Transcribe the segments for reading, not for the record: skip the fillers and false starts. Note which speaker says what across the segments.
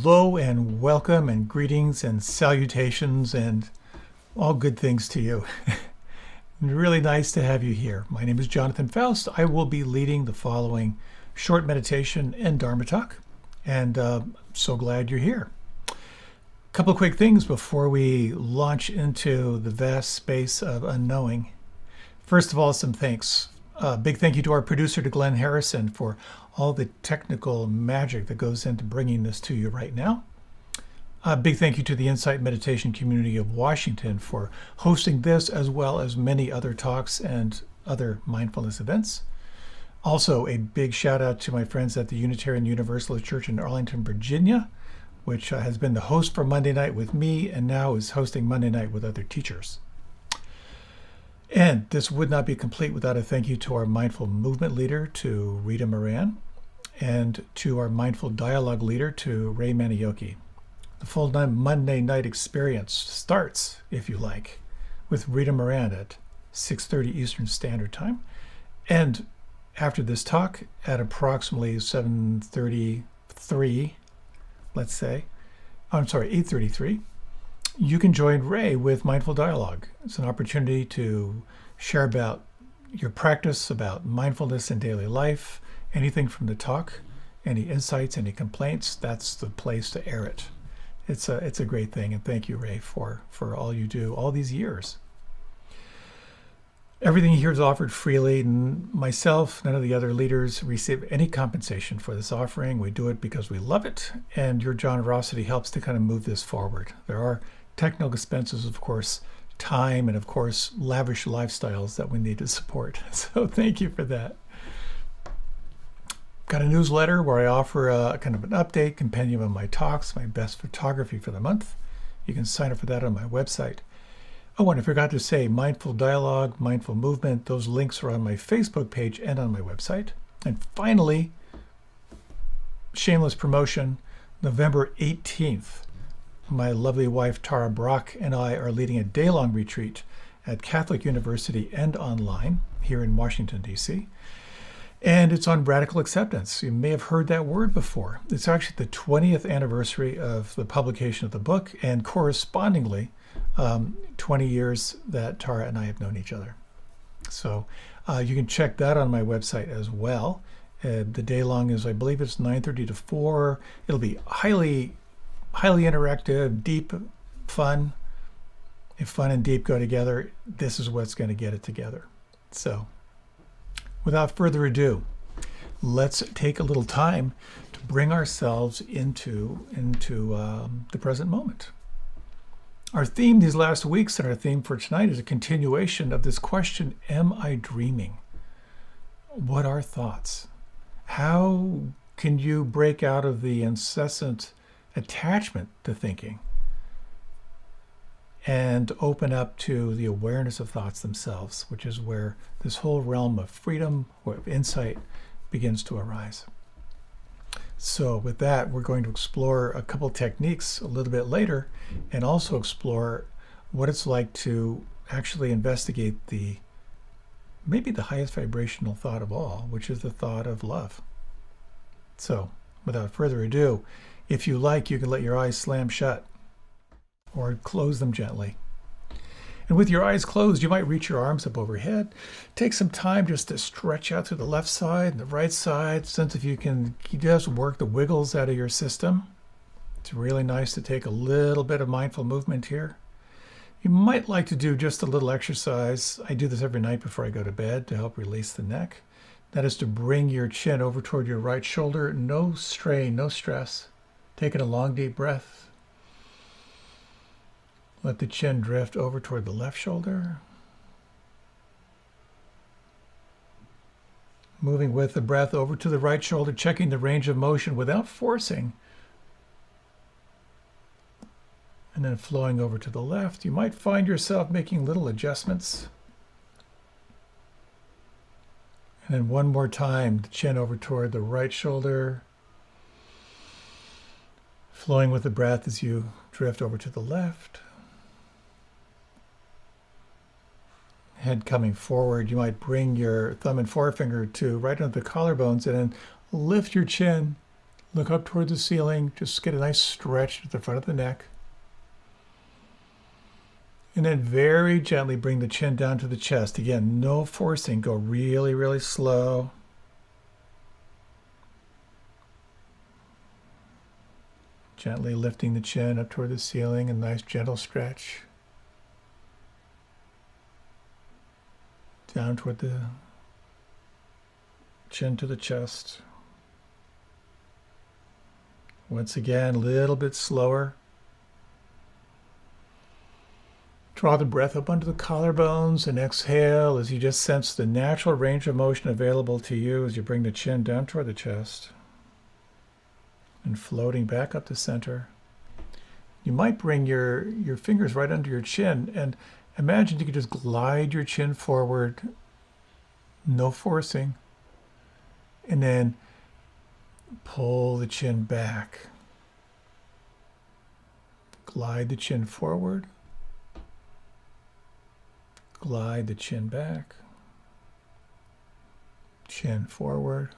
Speaker 1: Hello and welcome and greetings and salutations and all good things to you. Really nice to have you here. My name is Jonathan Foust. I will be leading the following short meditation and Dharma talk, and I'm so glad you're here. A couple of quick things before we launch into the vast space of unknowing. First of all, some thanks. Big thank you to our producer, to Glenn Harrison, for all the technical magic that goes into bringing this to you right now. A big thank you to the Insight Meditation community of Washington for hosting this, as well as many other talks and other mindfulness events. Also, a big shout out to my friends at the Unitarian Universalist Church in Arlington, Virginia, which has been the host for Monday night with me and now is hosting Monday night with other teachers. And this would not be complete without a thank you to our mindful movement leader, to Rita Moran, and to our mindful dialogue leader, to Ray Manioki. The full Monday night experience starts, if you like, with Rita Moran at 6:30 Eastern Standard Time. And after this talk, at approximately 7:33, let's say, 8:33, you can join Ray with Mindful Dialogue. It's an opportunity to share about your practice, about mindfulness in daily life, anything from the talk, any insights, any complaints. That's the place to air it. It's a great thing, and thank you, Ray, for all you do all these years. Everything here is offered freely, and myself, none of the other leaders receive any compensation for this offering. We do it because we love it, and your generosity helps to kind of move this forward. There are technical expenses, of course, time, and of course, lavish lifestyles that we need to support. So thank you for that. Got a newsletter where I offer a kind of an update, compendium of my talks, my best photography for the month. You can sign up for that on my website. Oh, and I forgot to say, Mindful Dialogue, Mindful Movement, those links are on my Facebook page and on my website. And finally, shameless promotion, November 18th, my lovely wife Tara Brock and I are leading a day-long retreat at Catholic University and online here in Washington, D.C. And it's on radical acceptance. You may have heard that word before. It's actually the 20th anniversary of the publication of the book, and correspondingly, 20 years that Tara and I have known each other. So you can check that on my website as well. The day long is, I believe it's 9:30 to 4. It'll be highly interactive, deep, fun. If fun and deep go together, this is what's going to get it together. So without further ado, let's take a little time to bring ourselves into the present moment. Our theme these last weeks and our theme for tonight is a continuation of this question, am I dreaming? What are thoughts? How can you break out of the incessant attachment to thinking and open up to the awareness of thoughts themselves, which is where this whole realm of freedom or of insight begins to arise. So with that, we're going to explore a couple techniques a little bit later, and also explore what it's like to actually investigate maybe the highest vibrational thought of all, which is the thought of love. So without further ado, if you like, you can let your eyes slam shut or close them gently. And with your eyes closed, you might reach your arms up overhead. Take some time just to stretch out through the left side and the right side. Sense if you can just work the wiggles out of your system. It's really nice to take a little bit of mindful movement here. You might like to do just a little exercise. I do this every night before I go to bed to help release the neck. That is to bring your chin over toward your right shoulder. No strain, no stress. Taking a long, deep breath. Let the chin drift over toward the left shoulder. Moving with the breath over to the right shoulder, checking the range of motion without forcing. And then flowing over to the left. You might find yourself making little adjustments. And then one more time, the chin over toward the right shoulder. Flowing with the breath as you drift over to the left. Head coming forward, you might bring your thumb and forefinger to right under the collarbones and then lift your chin Look up toward the ceiling. Just get a nice stretch at the front of the neck. And then very gently bring the chin down to the chest. Again, no forcing. Go really, really slow. Gently lifting the chin up toward the ceiling. A nice gentle stretch. Down toward the chin to the chest. Once again, a little bit slower. Draw the breath up onto the collarbones and exhale as you just sense the natural range of motion available to you as you bring the chin down toward the chest and floating back up the center. You might bring your fingers right under your chin and imagine you could just glide your chin forward, no forcing, and then pull the chin back. Glide the chin forward. Glide the chin back. Chin forward.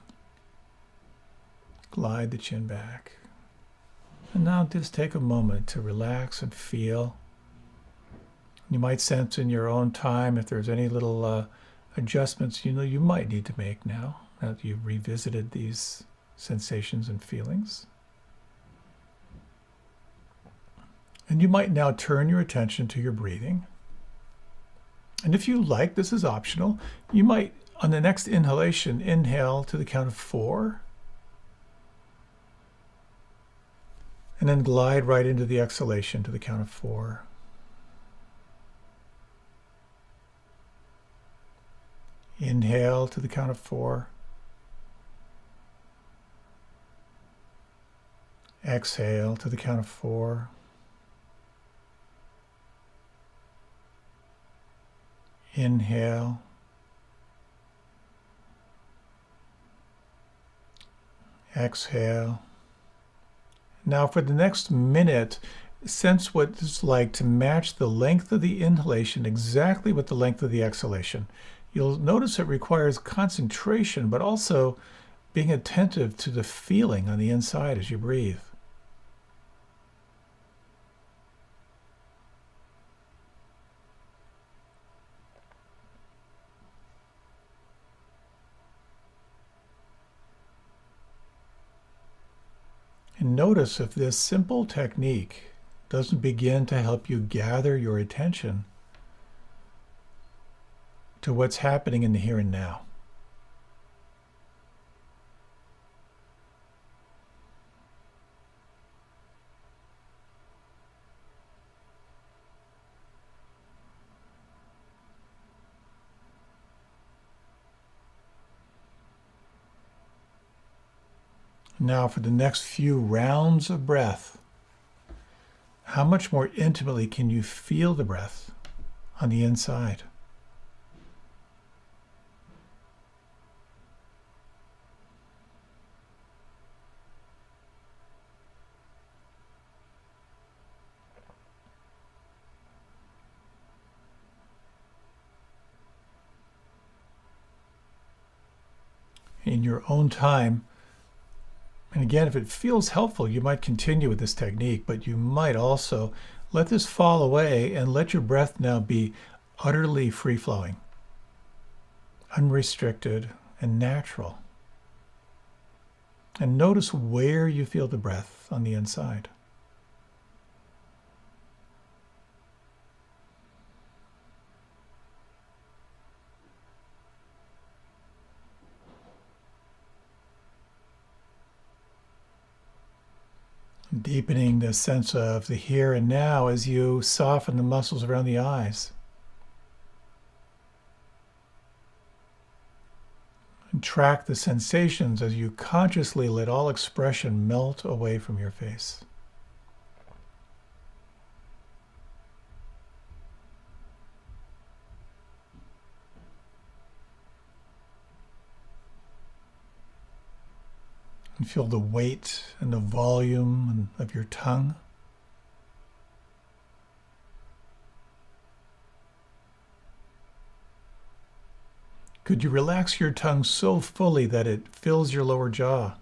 Speaker 1: Glide the chin back. And now just take a moment to relax and feel. You might sense in your own time if there's any little adjustments you might need to make now that you've revisited these sensations and feelings. And you might now turn your attention to your breathing. And if you like, this is optional, you might, on the next inhalation, inhale to the count of 4. And then glide right into the exhalation to the count of 4. Inhale to the count of 4. Exhale to the count of 4. Inhale. Exhale. Now for the next minute, sense what it's like to match the length of the inhalation exactly with the length of the exhalation. You'll notice it requires concentration, but also being attentive to the feeling on the inside as you breathe. And notice if this simple technique doesn't begin to help you gather your attention to what's happening in the here and now. Now for the next few rounds of breath, how much more intimately can you feel the breath on the inside? In your own time, and again, if it feels helpful, you might continue with this technique, but you might also let this fall away and let your breath now be utterly free-flowing, unrestricted, and natural. And notice where you feel the breath on the inside. Deepening the sense of the here and now as you soften the muscles around the eyes. And track the sensations as you consciously let all expression melt away from your face. And feel the weight and the volume of your tongue. Could you relax your tongue so fully that it fills your lower jaw?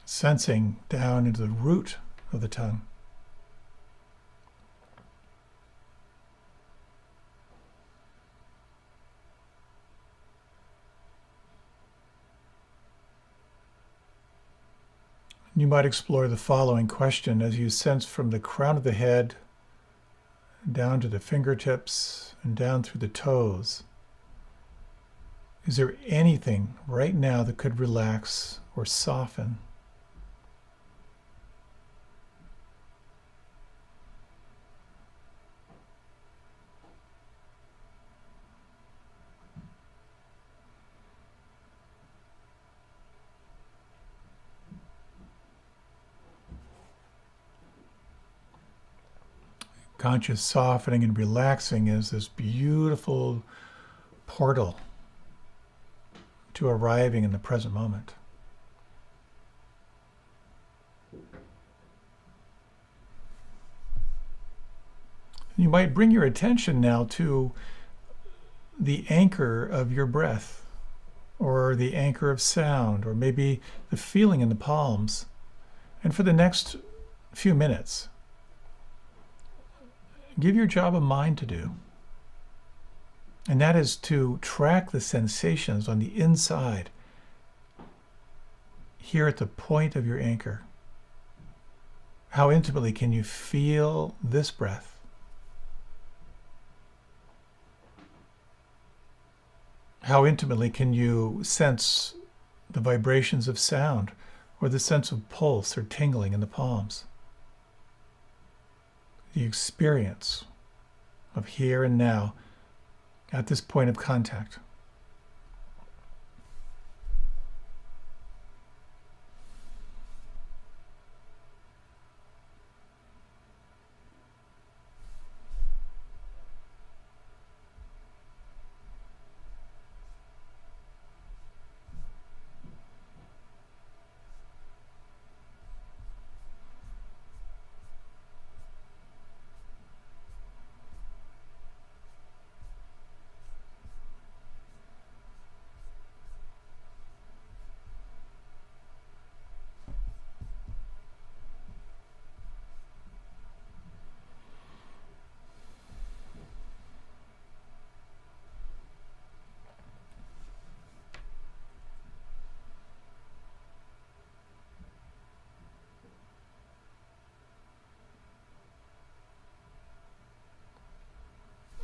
Speaker 1: sensing down into the root of the tongue. You might explore the following question as you sense from the crown of the head down to the fingertips and down through the toes. Is there anything right now that could relax or soften? Conscious softening and relaxing is this beautiful portal to arriving in the present moment. You might bring your attention now to the anchor of your breath, or the anchor of sound, or maybe the feeling in the palms. And for the next few minutes, give your job a mind to do. And that is to track the sensations on the inside, here at the point of your anchor. How intimately can you feel this breath? How intimately can you sense the vibrations of sound, or the sense of pulse or tingling in the palms? The experience of here and now at this point of contact.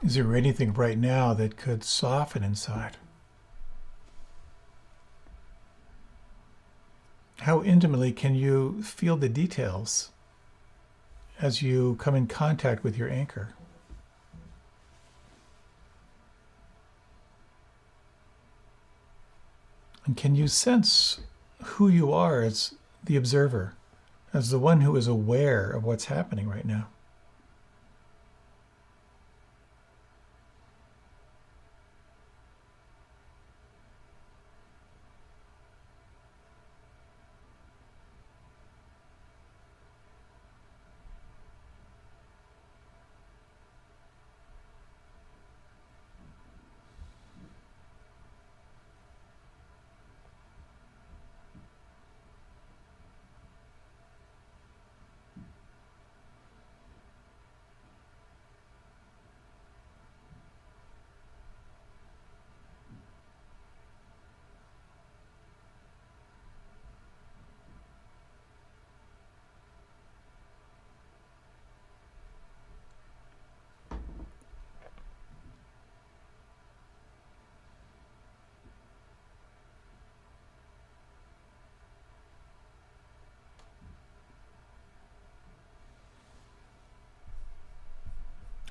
Speaker 1: Is there anything right now that could soften inside? How intimately can you feel the details as you come in contact with your anchor? And can you sense who you are as the observer, as the one who is aware of what's happening right now?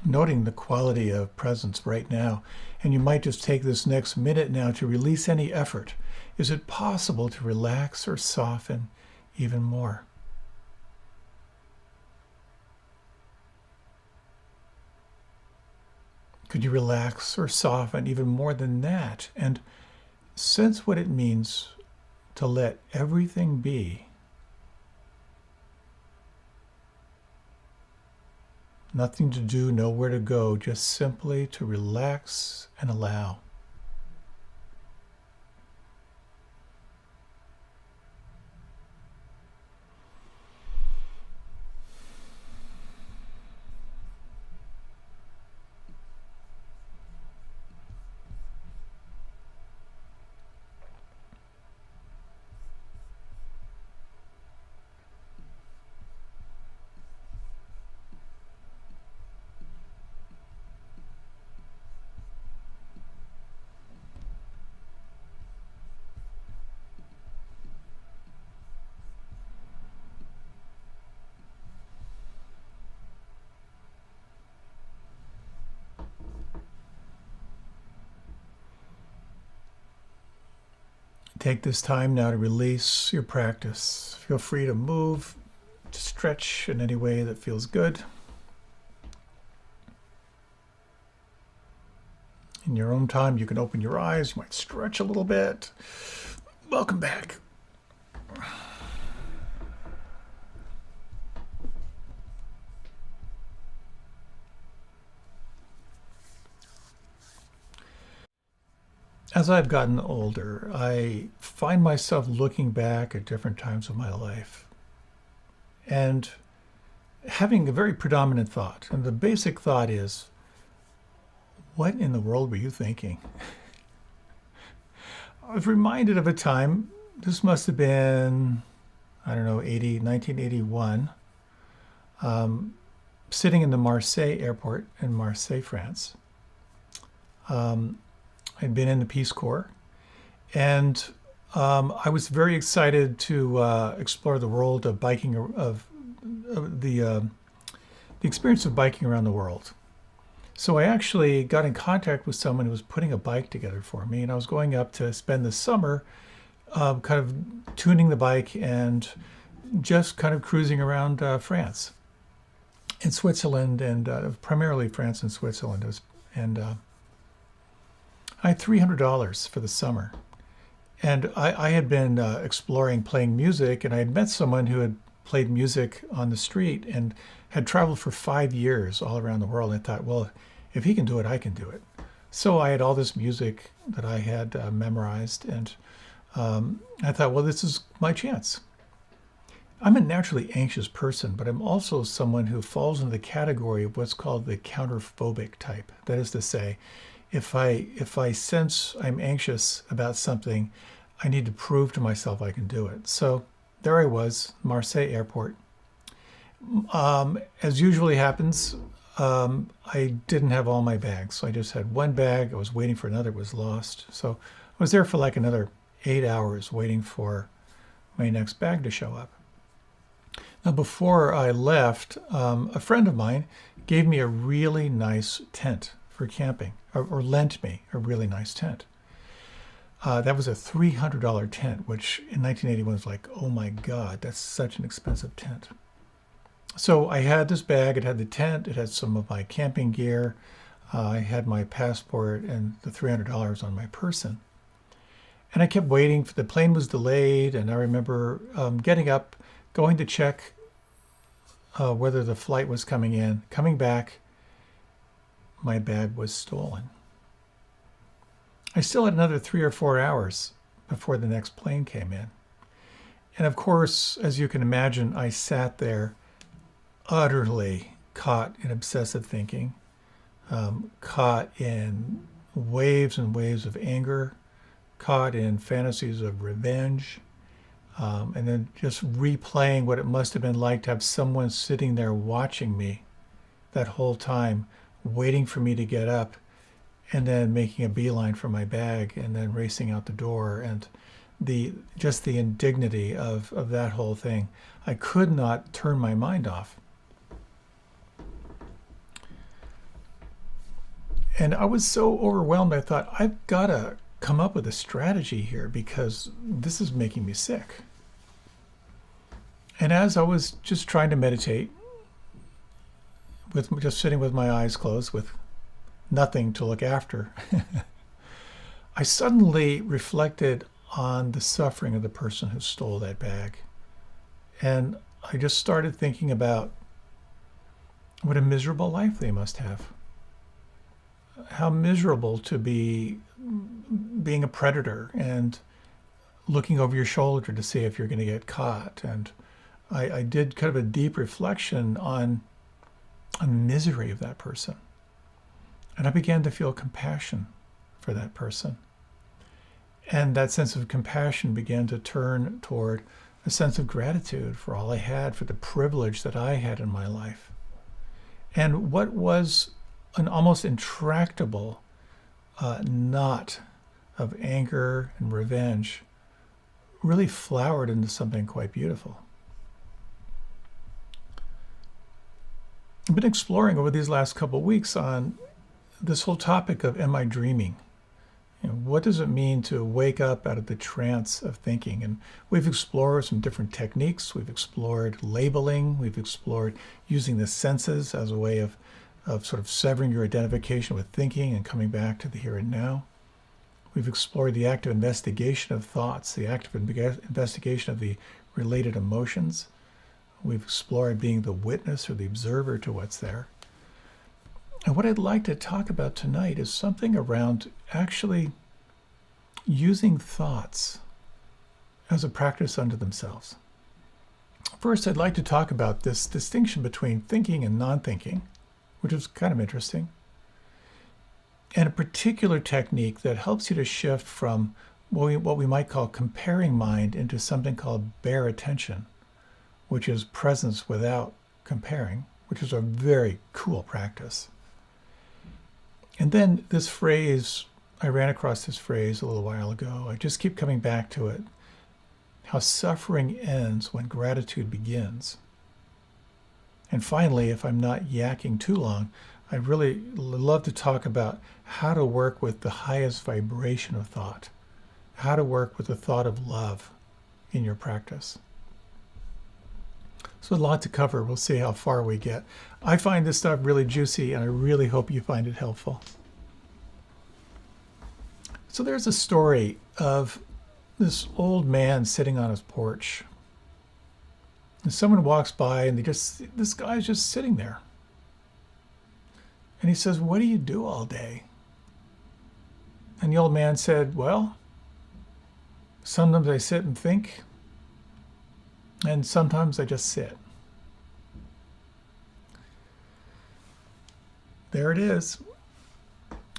Speaker 1: Noting the quality of presence right now, and you might just take this next minute now to release any effort. Is it possible to relax or soften even more? Could you relax or soften even more than that and sense what it means to let everything be? Nothing to do, nowhere to go, just simply to relax and allow. Take this time now to release your practice. Feel free to move, to stretch in any way that feels good. In your own time, you can open your eyes. You might stretch a little bit. Welcome back. As I've gotten older, I find myself looking back at different times of my life and having a very predominant thought. And the basic thought is, what in the world were you thinking? I was reminded of a time, this must have been, 1981, sitting in the Marseille airport in Marseille, France. I'd been in the Peace Corps, and I was very excited to explore the world of biking, of the experience of biking around the world. So I actually got in contact with someone who was putting a bike together for me, and I was going up to spend the summer kind of tuning the bike and just kind of cruising around France and Switzerland, and primarily France and Switzerland. I had $300 for the summer. And I had been exploring playing music, and I had met someone who had played music on the street and had traveled for 5 years all around the world. And I thought, well, if he can do it, I can do it. So I had all this music that I had memorized, and I thought, well, this is my chance. I'm a naturally anxious person, but I'm also someone who falls into the category of what's called the counterphobic type. That is to say, if I sense I'm anxious about something, I need to prove to myself I can do it. So there I was, Marseille airport. As usually happens, I didn't have all my bags. So I just had one bag. I was waiting for another, it was lost. So I was there for like another 8 hours waiting for my next bag to show up. Now, before I left, a friend of mine gave me a really nice tent for camping, or lent me a really nice tent. That was a $300 tent, which in 1981 was like, oh my God, that's such an expensive tent. So I had this bag, it had the tent, it had some of my camping gear, I had my passport and the $300 on my person. And I kept waiting, the plane was delayed, and I remember getting up, going to check whether the flight was coming in, coming back, my bag was stolen. I still had another 3 or 4 hours before the next plane came in. And of course, as you can imagine, I sat there utterly caught in obsessive thinking, caught in waves and waves of anger, caught in fantasies of revenge, and then just replaying what it must have been like to have someone sitting there watching me that whole time, waiting for me to get up, and then making a beeline for my bag, and then racing out the door, and the indignity of that whole thing. I could not turn my mind off. And I was so overwhelmed, I thought, I've got to come up with a strategy here because this is making me sick. And as I was just trying to meditate, with just sitting with my eyes closed with nothing to look after, I suddenly reflected on the suffering of the person who stole that bag. And I just started thinking about what a miserable life they must have. How miserable to be being a predator and looking over your shoulder to see if you're going to get caught. And I did kind of a deep reflection on the misery of that person. And I began to feel compassion for that person. And that sense of compassion began to turn toward a sense of gratitude for all I had, for the privilege that I had in my life. And what was an almost intractable knot of anger and revenge really flowered into something quite beautiful. I've been exploring over these last couple of weeks on this whole topic of, am I dreaming? What does it mean to wake up out of the trance of thinking? And we've explored some different techniques. We've explored labeling. We've explored using the senses as a way of sort of severing your identification with thinking and coming back to the here and now. We've explored the active investigation of thoughts, the active investigation of the related emotions. We've explored being the witness or the observer to what's there. And what I'd like to talk about tonight is something around actually using thoughts as a practice unto themselves. First, I'd like to talk about this distinction between thinking and non-thinking, which is kind of interesting, and a particular technique that helps you to shift from what we might call comparing mind into something called bare attention, which is presence without comparing, which is a very cool practice. And then this phrase, I ran across this phrase a little while ago. I just keep coming back to it. How suffering ends when gratitude begins. And finally, if I'm not yakking too long, I'd really love to talk about how to work with the highest vibration of thought, how to work with the thought of love in your practice. So a lot to cover. We'll see how far we get. I find this stuff really juicy, and I really hope you find it helpful. So there's a story of this old man sitting on his porch. And someone walks by, and this guy's just sitting there. And he says, "What do you do all day?" And the old man said, "Well, sometimes I sit and think, and sometimes I just sit." There it is.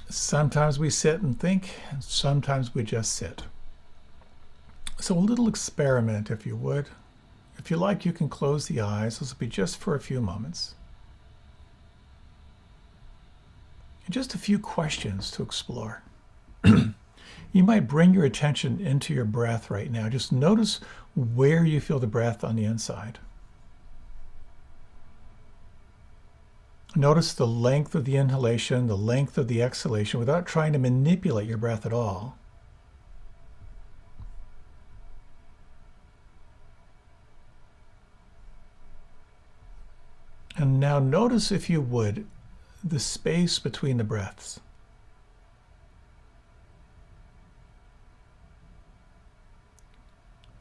Speaker 1: Sometimes we sit and think, and sometimes we just sit. So a little experiment, if you would. If you like, you can close the eyes. This will be just for a few moments. And just a few questions to explore. You might bring your attention into your breath right now. Just notice where you feel the breath on the inside. Notice the length of the inhalation, the length of the exhalation, without trying to manipulate your breath at all. And now notice, if you would, the space between the breaths.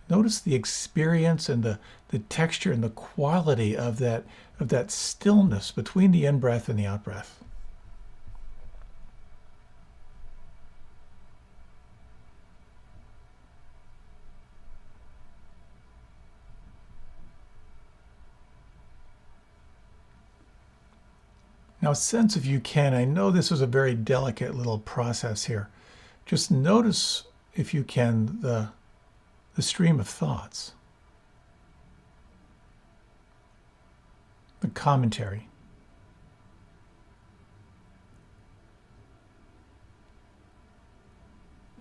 Speaker 1: Notice the experience and the texture and the quality of that stillness between the in-breath and the out-breath. Now sense, if you can, I know this is a very delicate little process here. Just notice, if you can, the stream of thoughts, the commentary.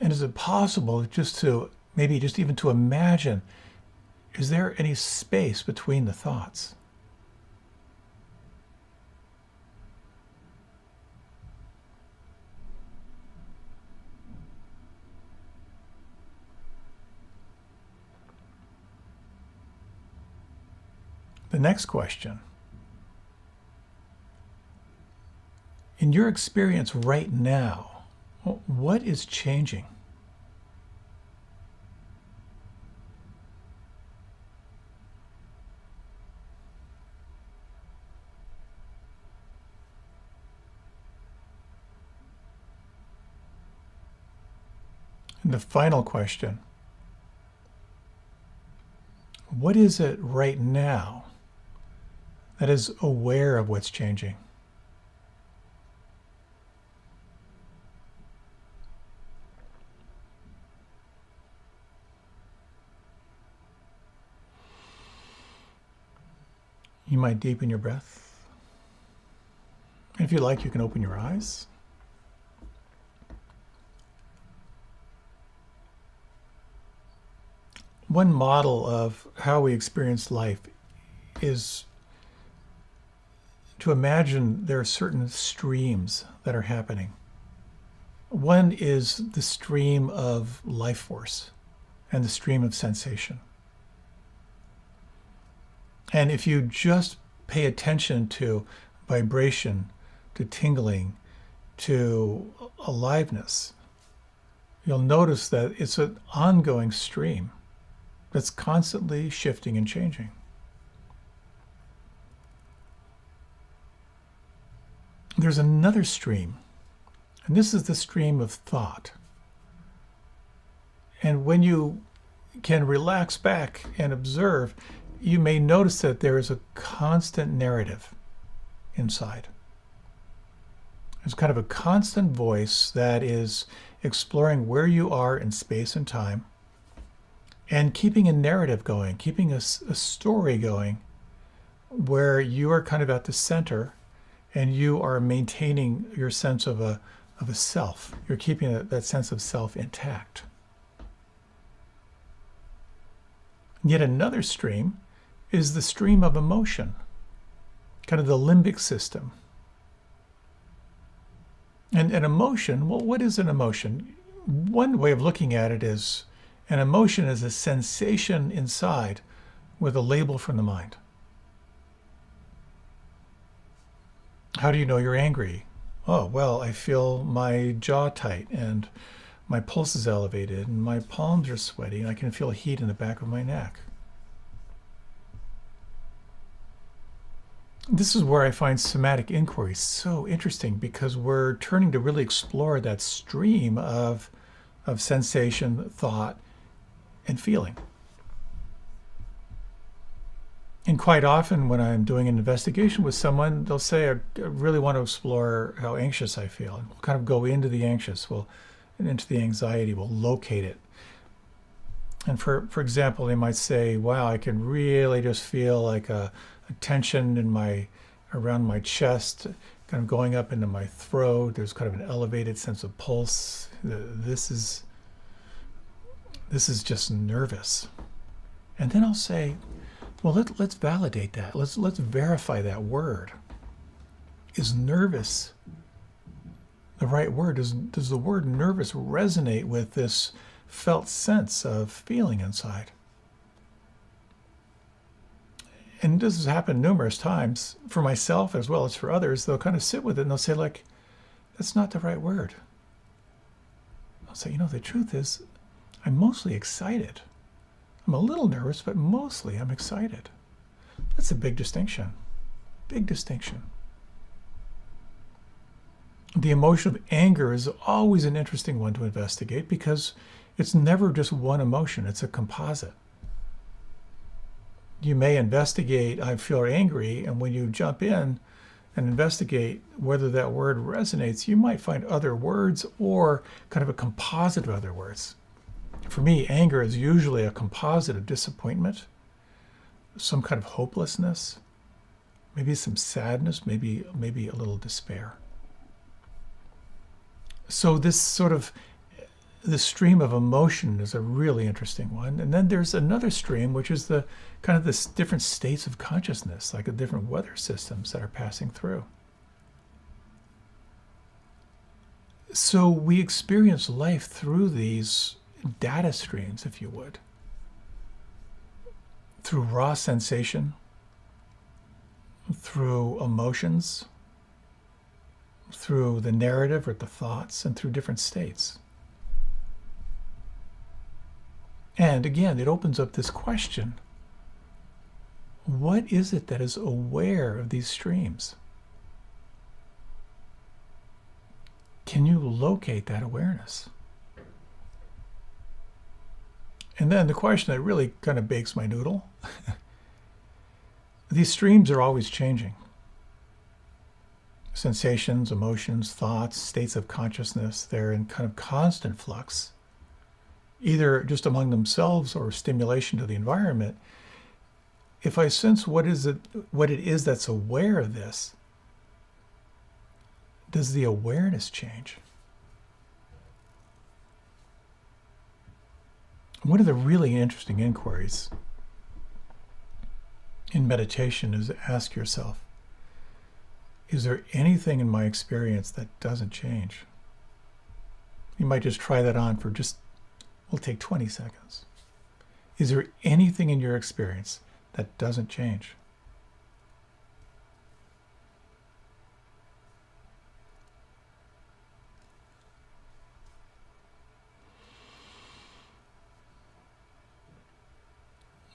Speaker 1: And is it possible just to, maybe just even to imagine, is there any space between the thoughts? The next question. In your experience right now, what is changing? And the final question. What is it right now that is aware of what's changing? You might deepen your breath. And if you like, you can open your eyes. One model of how we experience life is to imagine there are certain streams that are happening. One is the stream of life force and the stream of sensation. And if you just pay attention to vibration, to tingling, to aliveness, you'll notice that it's an ongoing stream that's constantly shifting and changing. There's another stream, and this is the stream of thought. And when you can relax back and observe, you may notice that there is a constant narrative inside. There's kind of a constant voice that is exploring where you are in space and time and keeping a narrative going, keeping a story going where you are kind of at the center and you are maintaining your sense of a self. You're keeping that sense of self intact. Yet another stream is the stream of emotion, kind of the limbic system. And an emotion, well, what is an emotion? One way of looking at it is an emotion is a sensation inside with a label from the mind. How do you know you're angry? Oh, well, I feel my jaw tight and my pulse is elevated and my palms are sweaty and I can feel heat in the back of my neck. This is where I find somatic inquiry so interesting, because we're turning to really explore that stream of sensation, thought, and feeling. And quite often when I'm doing an investigation with someone, they'll say, I really want to explore how anxious I feel. And we'll kind of go into the anxious, and into the anxiety, we'll locate it. And for example, they might say, wow, I can really just feel like a tension around my chest, kind of going up into my throat. There's kind of an elevated sense of pulse. This is just nervous. And then I'll say, well, let's validate that. Let's verify that word. Is nervous the right word? Does the word nervous resonate with this felt sense of feeling inside? And this has happened numerous times for myself as well as for others. They'll kind of sit with it and they'll say, like, that's not the right word. I'll say, the truth is, I'm mostly excited. I'm a little nervous, but mostly I'm excited. That's a big distinction. Big distinction. The emotion of anger is always an interesting one to investigate because it's never just one emotion. It's a composite. You may investigate, I feel angry, and when you jump in and investigate whether that word resonates, you might find other words or kind of a composite of other words. For me, anger is usually a composite of disappointment, some kind of hopelessness, maybe some sadness, maybe a little despair. So this sort of the stream of emotion is a really interesting one. And then there's another stream, which is the kind of this different states of consciousness, like the different weather systems that are passing through. So we experience life through these data streams, if you would, through raw sensation, through emotions, through the narrative or the thoughts, and through different states. And again, it opens up this question. What is it that is aware of these streams? Can you locate that awareness? And then the question that really kind of bakes my noodle. These streams are always changing. Sensations, emotions, thoughts, states of consciousness, they're in kind of constant flux, either just among themselves or stimulation to the environment. If I sense what it is that's aware of this, does the awareness change? One of the really interesting inquiries in meditation is to ask yourself, is there anything in my experience that doesn't change? You might just try that on for we'll take 20 seconds. Is there anything in your experience that doesn't change?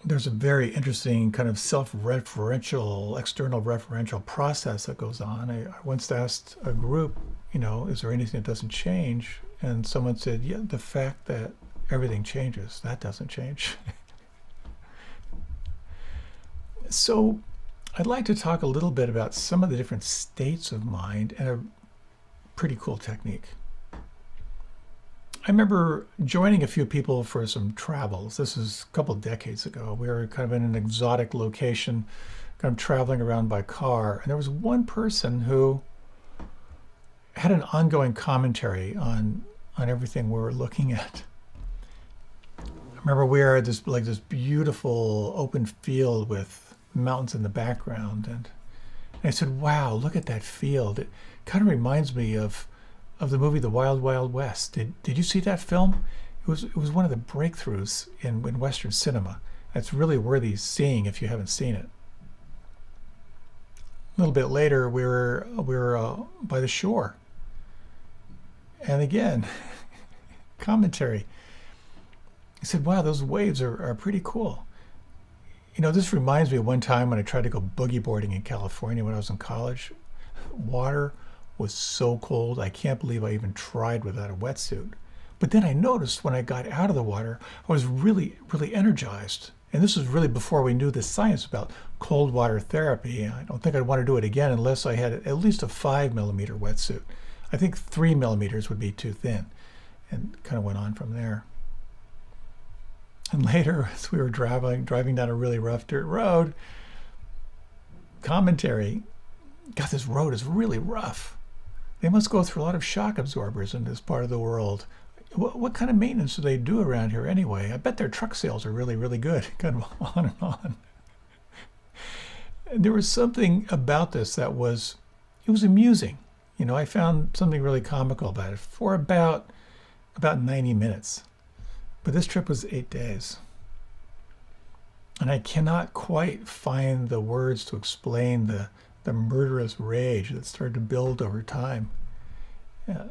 Speaker 1: There's a very interesting kind of self-referential, external referential process that goes on. I once asked a group, is there anything that doesn't change? And someone said, yeah, the fact that everything changes, that doesn't change. So I'd like to talk a little bit about some of the different states of mind and a pretty cool technique. I remember joining a few people for some travels. This is a couple of decades ago. We were kind of in an exotic location, kind of traveling around by car. And there was one person who had an ongoing commentary on everything we were looking at. I remember we were at this beautiful open field with mountains in the background. And I said, wow, look at that field. It kind of reminds me of the movie The Wild Wild West. Did you see that film? It was one of the breakthroughs in Western cinema. It's really worthy seeing if you haven't seen it. A little bit later, we were by the shore, and again, commentary. He said, "Wow, those waves are pretty cool." This reminds me of one time when I tried to go boogie boarding in California when I was in college. Water was so cold, I can't believe I even tried without a wetsuit. But then I noticed when I got out of the water, I was really, really energized. And this was really before we knew the science about cold water therapy. I don't think I'd want to do it again unless I had at least a 5mm wetsuit. I think 3mm would be too thin, and kind of went on from there. And later, as we were driving down a really rough dirt road, commentary, God, this road is really rough. They must go through a lot of shock absorbers in this part of the world. What kind of maintenance do they do around here anyway? I bet their truck sales are really, really good. Kind of on and on. And there was something about this that was amusing. I found something really comical about it for about 90 minutes. But this trip was 8 days. And I cannot quite find the words to explain the murderous rage that started to build over time. And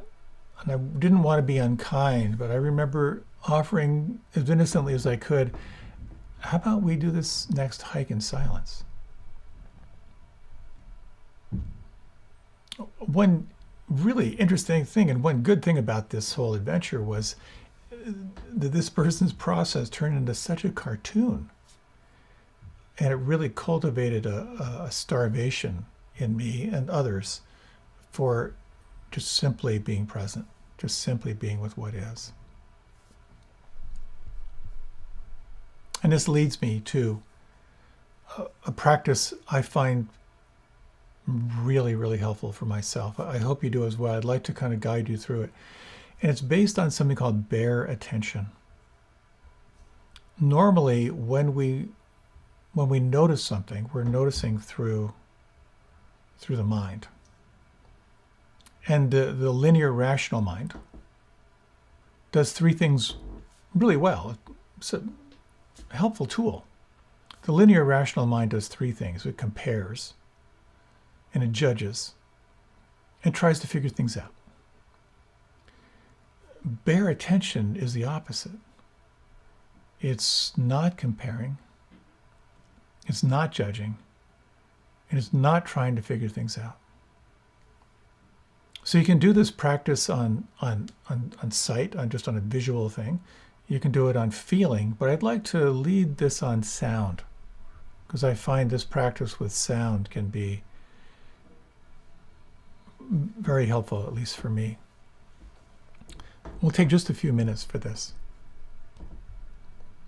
Speaker 1: I didn't want to be unkind, but I remember offering as innocently as I could, how about we do this next hike in silence? One really interesting thing and one good thing about this whole adventure was that this person's process turned into such a cartoon. And it really cultivated a starvation in me and others for just simply being present, just simply being with what is. And this leads me to a practice I find really, really helpful for myself. I hope you do as well. I'd like to kind of guide you through it. And it's based on something called bare attention. Normally, when we notice something, we're noticing through the mind. And the linear rational mind does three things really well. It's a helpful tool. The linear rational mind does three things. It compares, and it judges, and tries to figure things out. Bare attention is the opposite. It's not comparing. It's not judging, and it's not trying to figure things out. So you can do this practice on sight, just on a visual thing. You can do it on feeling, but I'd like to lead this on sound, because I find this practice with sound can be very helpful, at least for me. We'll take just a few minutes for this.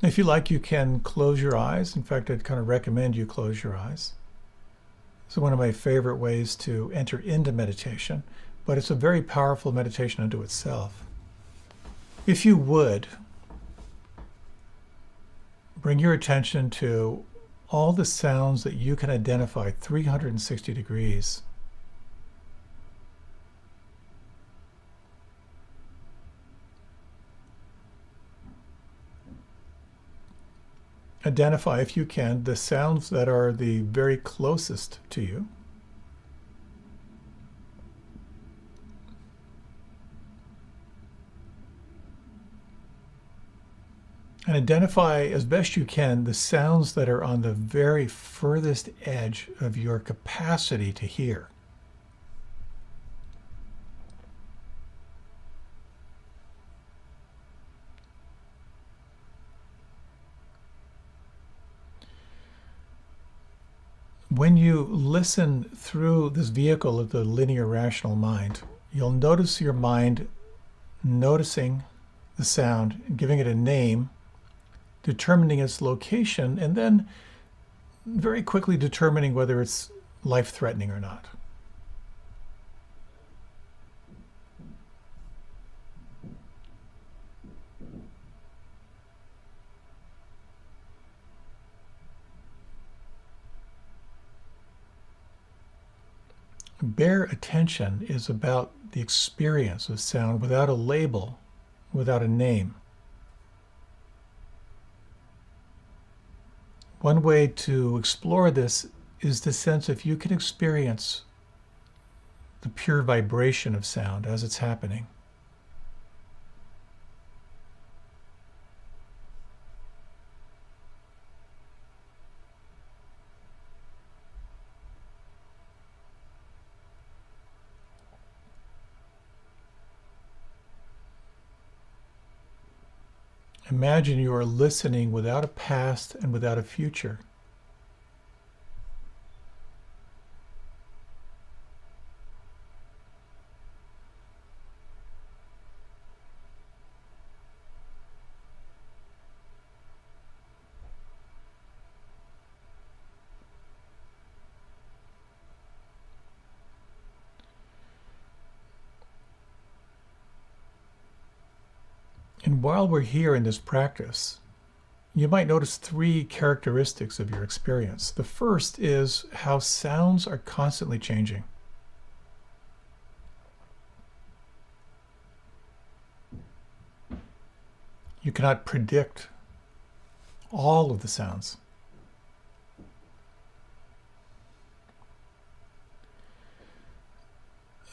Speaker 1: If you like, you can close your eyes. In fact, I'd kind of recommend you close your eyes. It's one of my favorite ways to enter into meditation, but it's a very powerful meditation unto itself. If you would, bring your attention to all the sounds that you can identify 360 degrees. identify, if you can, the sounds that are the very closest to you. And identify as best you can the sounds that are on the very furthest edge of your capacity to hear. When you listen through this vehicle of the linear rational mind, you'll notice your mind noticing the sound, giving it a name, determining its location, and then very quickly determining whether it's life-threatening or not. Bare attention is about the experience of sound without a label, without a name. One way to explore this is the sense if you can experience the pure vibration of sound as it's happening. Imagine you are listening without a past and without a future. And while we're here in this practice, you might notice three characteristics of your experience. The first is how sounds are constantly changing. You cannot predict all of the sounds.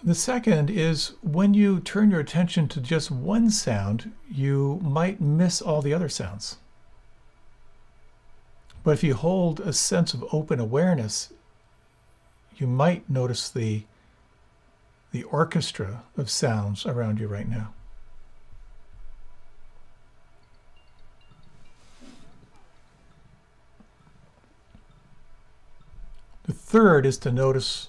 Speaker 1: The second is when you turn your attention to just one sound, you might miss all the other sounds. But if you hold a sense of open awareness, you might notice the orchestra of sounds around you right now. The third is to notice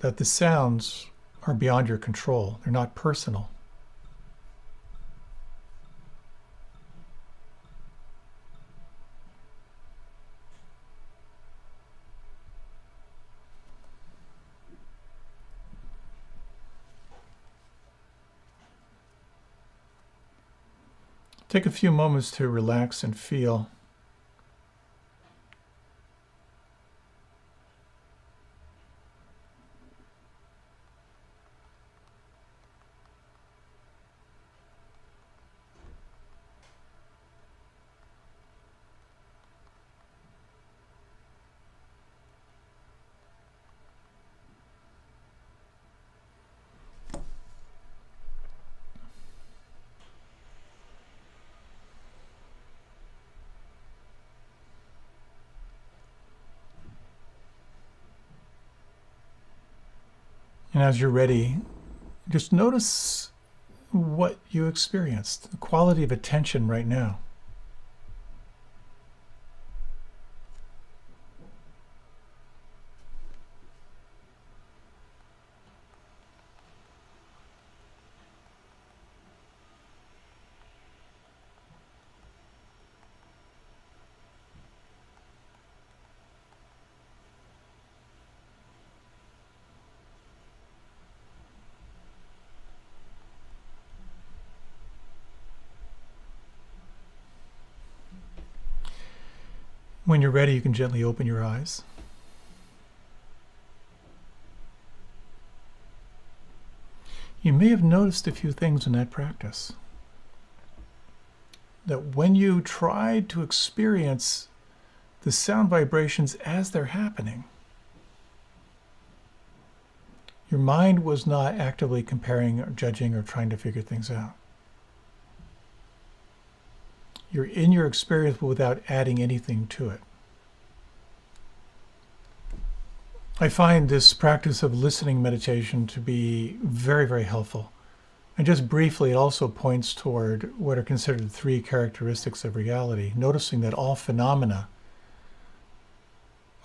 Speaker 1: that the sounds are beyond your control. They're not personal. Take a few moments to relax and feel. And as you're ready, just notice what you experienced, the quality of attention right now. When you're ready, you can gently open your eyes. You may have noticed a few things in that practice. that when you tried to experience the sound vibrations as they're happening, your mind was not actively comparing or judging or trying to figure things out. You're in your experience without adding anything to it. I find this practice of listening meditation to be very, very helpful. And just briefly, it also points toward what are considered the three characteristics of reality, noticing that all phenomena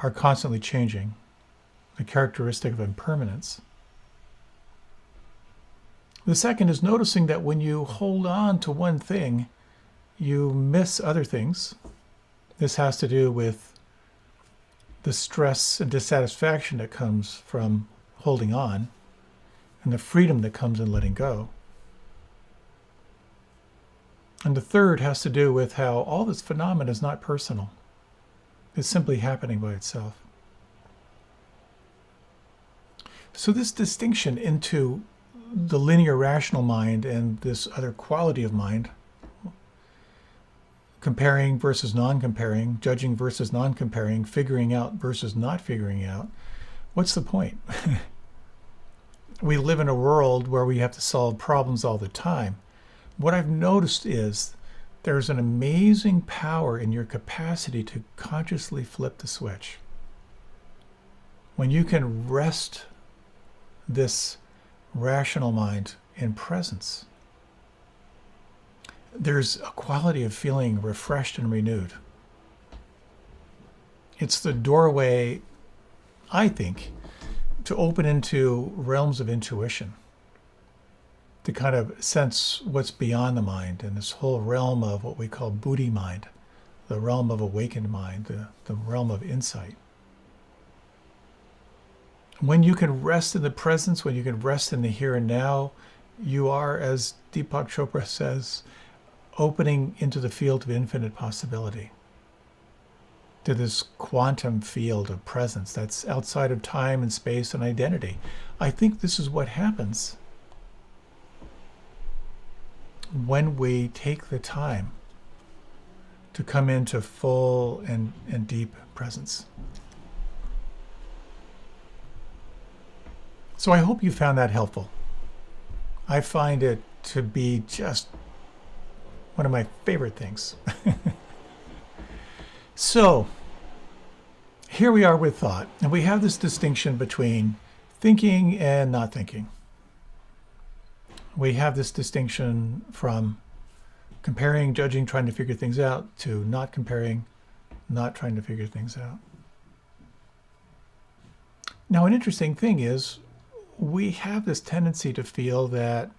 Speaker 1: are constantly changing, the characteristic of impermanence. The second is noticing that when you hold on to one thing, you miss other things. This has to do with the stress and dissatisfaction that comes from holding on and the freedom that comes in letting go. And the third has to do with how all this phenomena is not personal. It's simply happening by itself. So this distinction into the linear rational mind and this other quality of mind, comparing versus non-comparing, judging versus non-comparing, figuring out versus not figuring out, what's the point? We live in a world where we have to solve problems all the time. What I've noticed is there's an amazing power in your capacity to consciously flip the switch. When you can rest this rational mind in presence, there's a quality of feeling refreshed and renewed. It's the doorway, I think, to open into realms of intuition, to kind of sense what's beyond the mind and this whole realm of what we call Buddhi mind, the realm of awakened mind, the realm of insight. When you can rest in the presence, when you can rest in the here and now, you are, as Deepak Chopra says, opening into the field of infinite possibility, to this quantum field of presence that's outside of time and space and identity. I think this is what happens when we take the time to come into full and deep presence. So I hope you found that helpful. I find it to be just one of my favorite things. So here we are with thought, and we have this distinction between thinking and not thinking. We have this distinction from comparing, judging, trying to figure things out, to not comparing, not trying to figure things out. Now, an interesting thing is we have this tendency to feel that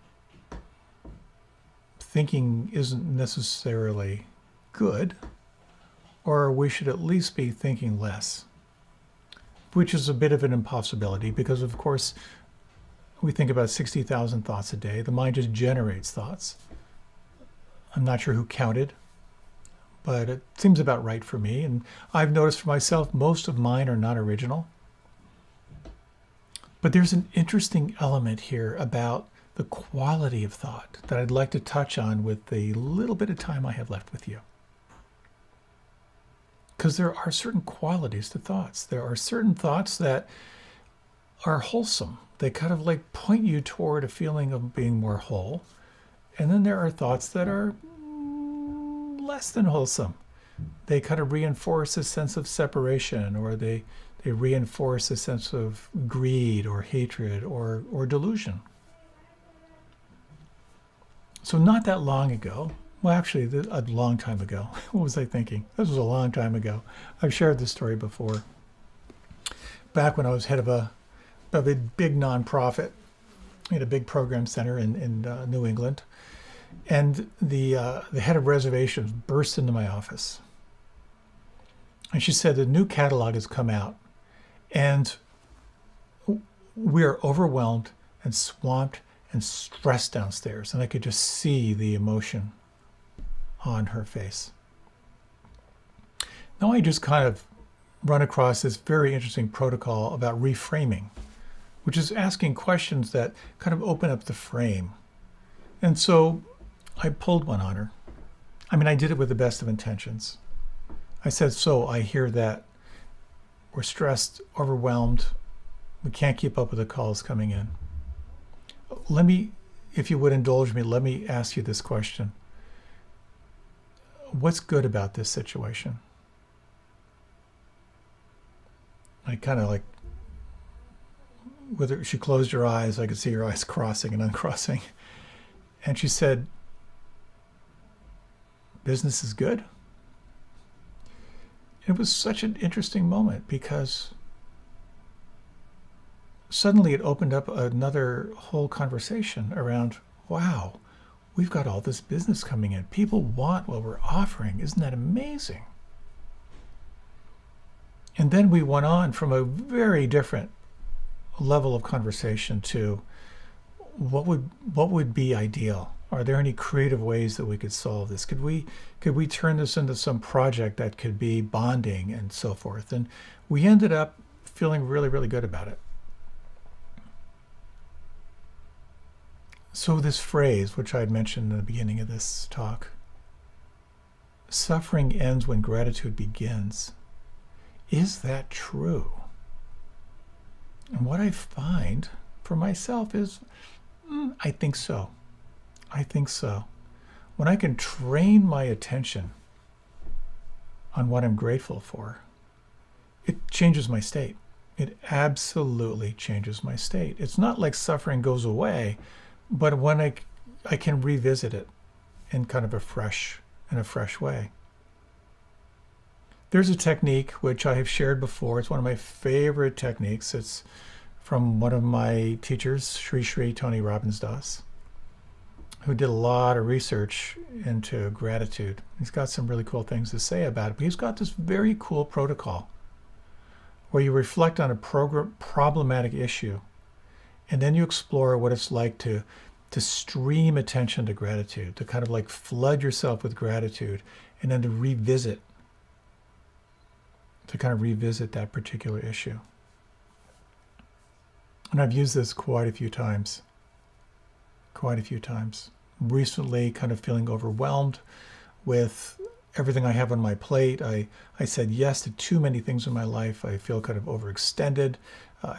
Speaker 1: thinking isn't necessarily good, or we should at least be thinking less, which is a bit of an impossibility because, of course, we think about 60,000 thoughts a day. The mind just generates thoughts. I'm not sure who counted, but it seems about right for me. And I've noticed for myself, most of mine are not original. But there's an interesting element here about the quality of thought that I'd like to touch on with the little bit of time I have left with you. Because there are certain qualities to thoughts. There are certain thoughts that are wholesome. They kind of like point you toward a feeling of being more whole. And then there are thoughts that are less than wholesome. They kind of reinforce a sense of separation, or they reinforce a sense of greed or hatred or delusion. So not that long ago, well, actually, a long time ago. What was I thinking? This was a long time ago. I've shared this story before. Back when I was head of a big nonprofit, we had a big program center in New England, and the head of reservations burst into my office, and she said, "The new catalog has come out, and we are overwhelmed and swamped and stressed downstairs." And I could just see the emotion on her face. Now I just kind of run across this very interesting protocol about reframing, which is asking questions that kind of open up the frame. And so I pulled one on her. I mean, I did it with the best of intentions. I said, so I hear that we're stressed, overwhelmed. We can't keep up with the calls coming in. Let me, if you would indulge me, let me ask you this question. What's good about this situation? I kind of like, she closed her eyes, I could see her eyes crossing and uncrossing. And she said, business is good. It was such an interesting moment because suddenly it opened up another whole conversation around, wow, we've got all this business coming in. People want what we're offering. Isn't that amazing? And then we went on from a very different level of conversation to what would be ideal? Are there any creative ways that we could solve this? Could we turn this into some project that could be bonding and so forth? And we ended up feeling really, really good about it. So this phrase, which I had mentioned in the beginning of this talk, suffering ends when gratitude begins. Is that true? And what I find for myself is, I think so. I think so. When I can train my attention on what I'm grateful for, it changes my state. It absolutely changes my state. It's not like suffering goes away, but when I can revisit it in kind of a fresh way. There's a technique which I have shared before. It's one of my favorite techniques. It's from one of my teachers, Sri Tony Robbins Das, who did a lot of research into gratitude. He's got some really cool things to say about it, but he's got this very cool protocol where you reflect on a problematic issue, and then you explore what it's like to stream attention to gratitude, to kind of like flood yourself with gratitude, and then to kind of revisit that particular issue. And I've used this quite a few times. Recently, kind of feeling overwhelmed with everything I have on my plate. I said yes to too many things in my life. I feel kind of overextended. I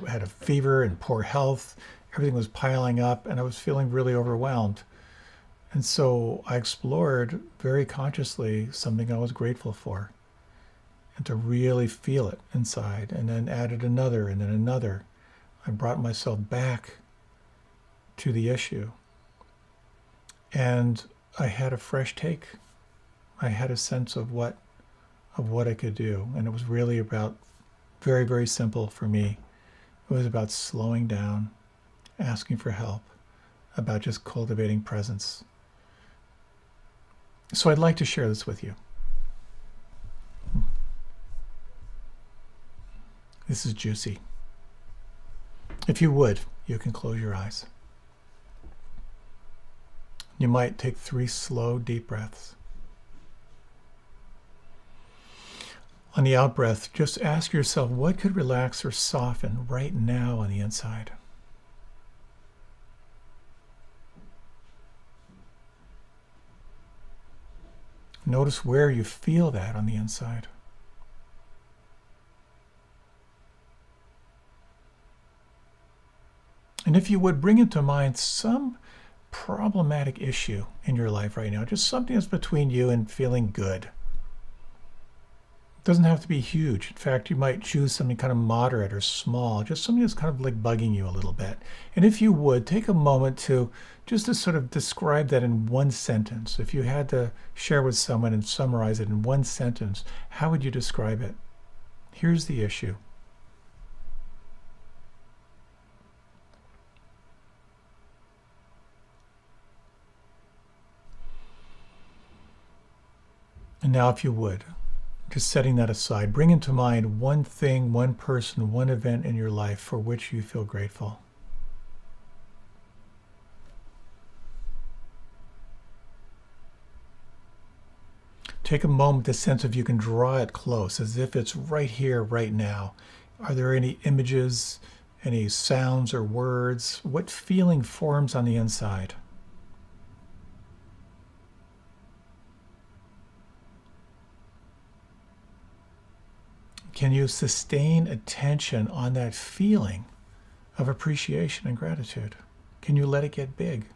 Speaker 1: had a fever and poor health. Everything was piling up and I was feeling really overwhelmed. And so I explored very consciously something I was grateful for, and to really feel it inside, and then added another and then another. I brought myself back to the issue, and I had a fresh take. I had a sense of what I could do, and it was really about very, very simple for me. It was about slowing down, asking for help, about just cultivating presence. So I'd like to share this with you. This is juicy. If you would, you can close your eyes. You might take 3 slow, deep breaths. On the out breath, just ask yourself, what could relax or soften right now on the inside? Notice where you feel that on the inside. And if you would, bring into mind some problematic issue in your life right now, just something that's between you and feeling good. It doesn't have to be huge. In fact, you might choose something kind of moderate or small, just something that's kind of like bugging you a little bit. And if you would, take a moment to sort of describe that in one sentence. If you had to share with someone and summarize it in one sentence, how would you describe it? Here's the issue. And now, if you would, just setting that aside, bring into mind one thing, one person, one event in your life for which you feel grateful. Take a moment to sense if you can draw it close, as if it's right here, right now. Are there any images, any sounds or words? What feeling forms on the inside? Can you sustain attention on that feeling of appreciation and gratitude? Can you let it get big?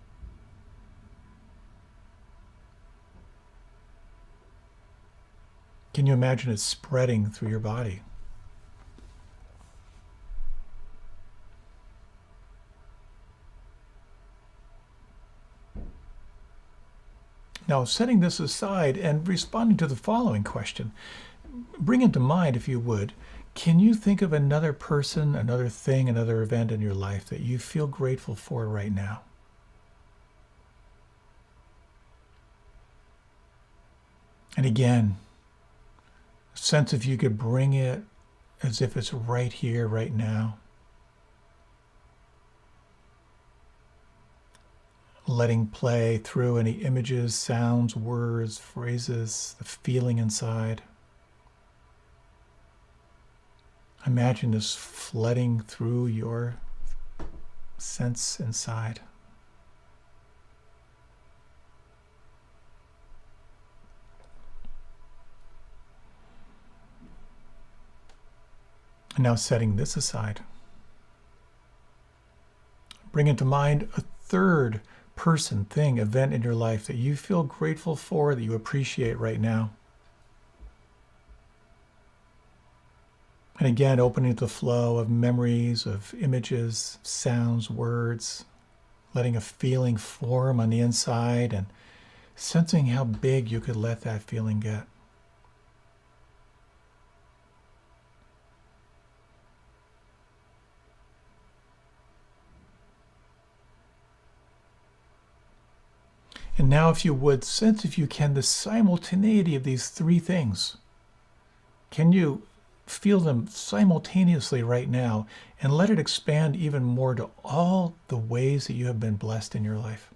Speaker 1: Can you imagine it spreading through your body? Now, setting this aside and responding to the following question, bring into mind, if you would, can you think of another person, another thing, another event in your life that you feel grateful for right now? And again, sense if you could bring it as if it's right here, right now. Letting play through any images, sounds, words, phrases, the feeling inside. Imagine this flooding through your sense inside. And now setting this aside. Bring into mind a third person, thing, event in your life that you feel grateful for, that you appreciate right now. And again, opening the flow of memories, of images, sounds, words, letting a feeling form on the inside and sensing how big you could let that feeling get. And now, if you would, sense, if you can, the simultaneity of these three things. Can you feel them simultaneously right now and let it expand even more to all the ways that you have been blessed in your life?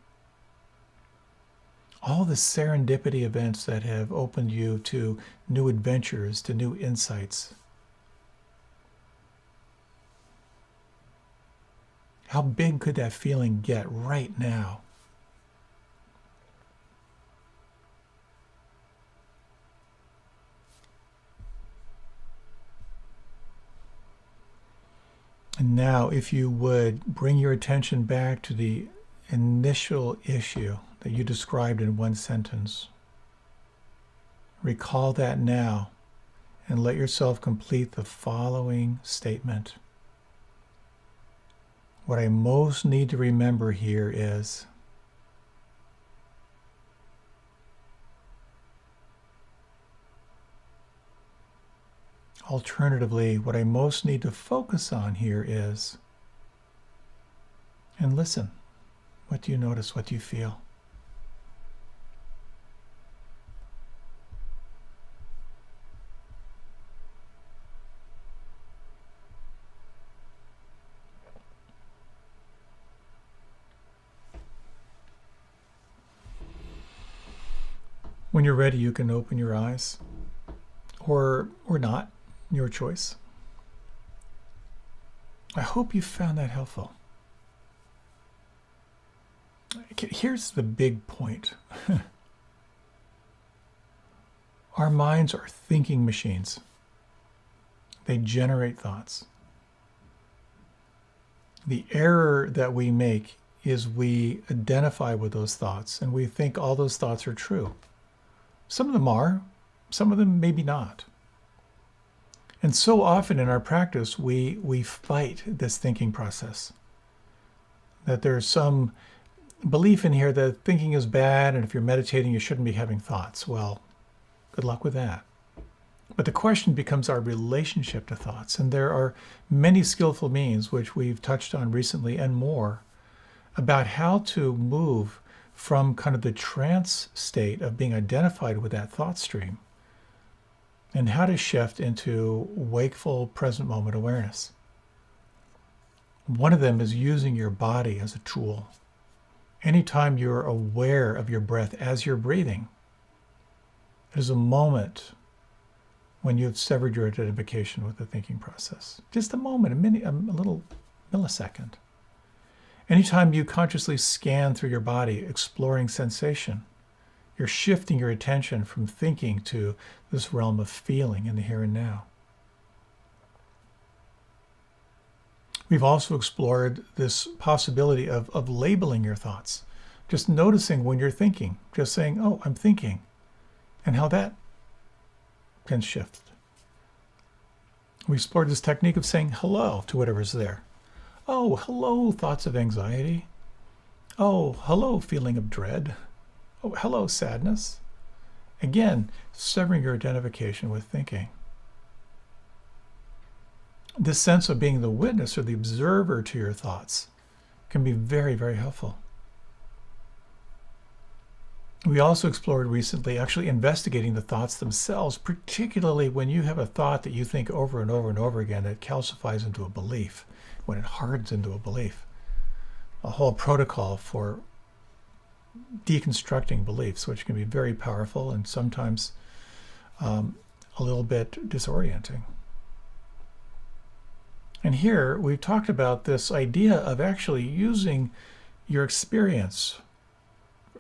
Speaker 1: All the serendipity events that have opened you to new adventures, to new insights. How big could that feeling get right now? And now, if you would, bring your attention back to the initial issue that you described in one sentence. Recall that now and let yourself complete the following statement. What I most need to remember here is alternatively, what I most need to focus on here is, and listen, what do you notice? What do you feel? When you're ready, you can open your eyes, or not. Your choice. I hope you found that helpful. Here's the big point. Our minds are thinking machines. They generate thoughts. The error that we make is we identify with those thoughts and we think all those thoughts are true. Some of them are, some of them maybe not. And so often in our practice, we fight this thinking process. That there's some belief in here that thinking is bad, and if you're meditating, you shouldn't be having thoughts. Well, good luck with that. But the question becomes our relationship to thoughts. And there are many skillful means, which we've touched on recently and more, about how to move from kind of the trance state of being identified with that thought stream and how to shift into wakeful, present moment awareness. One of them is using your body as a tool. Anytime you're aware of your breath as you're breathing, there's a moment when you've severed your identification with the thinking process. Just a moment, a little millisecond. Anytime you consciously scan through your body, exploring sensation, you're shifting your attention from thinking to this realm of feeling in the here and now. We've also explored this possibility of labeling your thoughts, just noticing when you're thinking, just saying, oh, I'm thinking, and how that can shift. We explored this technique of saying hello to whatever's there. Oh, hello, thoughts of anxiety. Oh, hello, feeling of dread. Oh, hello, sadness. Again, severing your identification with thinking. This sense of being the witness or the observer to your thoughts can be very, very helpful. We also explored recently actually investigating the thoughts themselves, particularly when you have a thought that you think over and over and over again that calcifies into a belief, when it hardens into a belief. A whole protocol for deconstructing beliefs, which can be very powerful and sometimes a little bit disorienting. And here we've talked about this idea of actually using your experience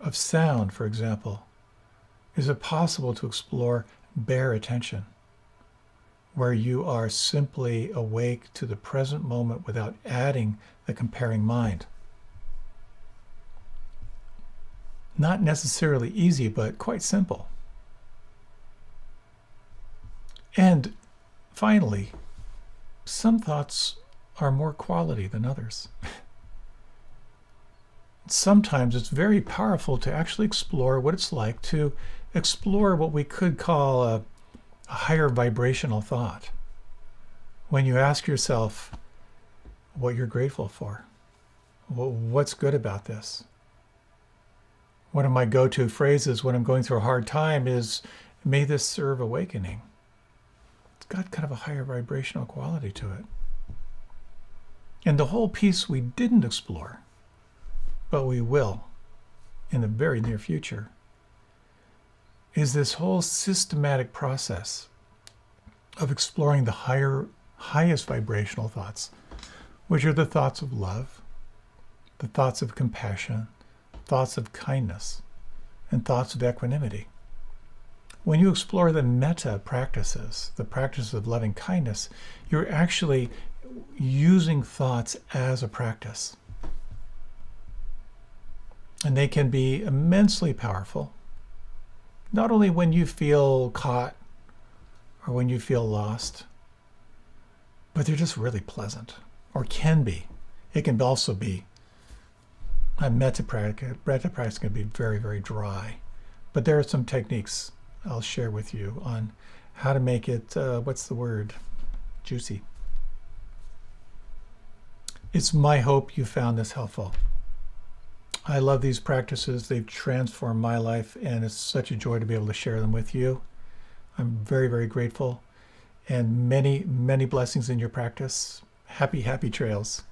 Speaker 1: of sound, for example. Is it possible to explore bare attention, where you are simply awake to the present moment without adding the comparing mind? Not necessarily easy, but quite simple. And finally, some thoughts are more quality than others. Sometimes it's very powerful to actually explore what it's like to explore what we could call a higher vibrational thought. When you ask yourself what you're grateful for, what's good about this? One of my go-to phrases when I'm going through a hard time is, may this serve awakening. It's got kind of a higher vibrational quality to it. And the whole piece we didn't explore, but we will in the very near future, is this whole systematic process of exploring the highest vibrational thoughts, which are the thoughts of love, the thoughts of compassion, thoughts of kindness, and thoughts of equanimity. When you explore the metta practices, the practice of loving kindness, you're actually using thoughts as a practice. And they can be immensely powerful, not only when you feel caught or when you feel lost, but they're just really pleasant, or can be. It can also be a metta practice can be very, very dry. But there are some techniques I'll share with you on how to make it, juicy. It's my hope you found this helpful. I love these practices. They've transformed my life, and it's such a joy to be able to share them with you. I'm very, very grateful, and many, many blessings in your practice. Happy, happy trails.